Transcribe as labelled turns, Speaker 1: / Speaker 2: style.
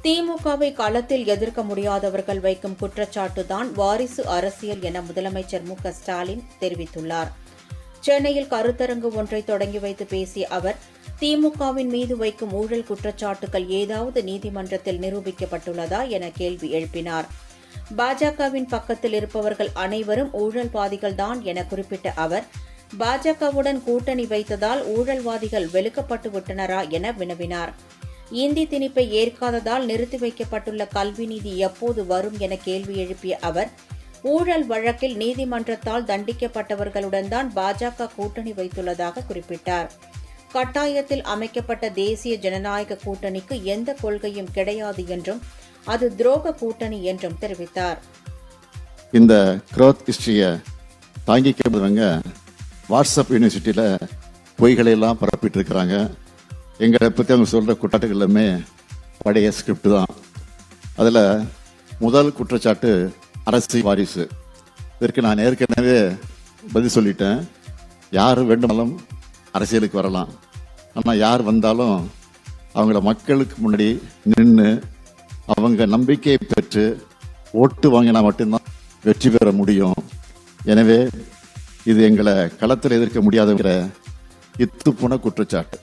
Speaker 1: திமுகவை களத்தில் எதிர்க்க முடியாதவர்கள் வைக்கும் குற்றச்சாட்டுதான் வாரிசு அரசியல் என முதலமைச்சர் மு.க.ஸ்டாலின் தெரிவித்துள்ளார். சென்னையில் கருத்தரங்கு ஒன்றை தொடங்கி வைத்து பேசிய அவர், திமுகவின் மீது வைக்கும் ஊழல் குற்றச்சாட்டுகள் ஏதாவது நீதிமன்றத்தில் நிரூபிக்கப்பட்டுள்ளதா என கேள்வி எழுப்பினார். பாஜகவின் பக்கத்தில் இருப்பவர்கள் அனைவரும் ஊழல்வாதிகள்தான் என குறிப்பிட்ட அவர், பாஜகவுடன் கூட்டணி வைத்ததால் ஊழல்வாதிகள் வெளுக்கப்பட்டு விட்டனரா என வினவினார். இந்தி திணிப்பை ஏற்காததால் நிறுத்தி வைக்கப்பட்டுள்ள கல்வி நிதி எப்போது வரும் என கேள்வி எழுப்பிய அவர், ஊழல் வழக்கில் நீதிமன்றத்தால் தண்டிக்கப்பட்டவர்களுடன் தான் பாஜக கூட்டணி வைத்துள்ளதாக குறிப்பிட்டார். கட்டாயத்தில் அமைக்கப்பட்ட தேசிய ஜனநாயக கூட்டணிக்கு எந்த கொள்கையும் கிடையாது என்றும் அது துரோக கூட்டணி என்றும் தெரிவித்தார்.
Speaker 2: இந்த கிரோத் ஹிஸ்டரியை தாங்கிக்கிறவங்க வாட்ஸ்அப் யூனிவர்சிட்டியில் பொய்களை எல்லாம் பரப்பிட்டு இருக்கிறாங்க. எங்களை பற்றி அவங்க சொல்கிற குற்றச்சாட்டுகள் எல்லாமே பழைய ஸ்கிரிப்ட் தான். அதில் முதல் குற்றச்சாட்டு அரசியல் வாரிசு. இதற்கு நான் ஏற்கனவே பதில் சொல்லிட்டேன். யார் வேண்டுமானாலும் அரசியலுக்கு வரலாம். ஆனால் யார் வந்தாலும் அவங்கள மக்களுக்கு முன்னாடி நின்று அவங்க நம்பிக்கையை பெற்று ஓட்டு வாங்கினா மட்டும்தான் வெற்றி பெற முடியும். எனவே இது எங்களை களத்தில் எதிர்க்க முடியாதுங்கிற இத்துப்போன குற்றச்சாட்டு.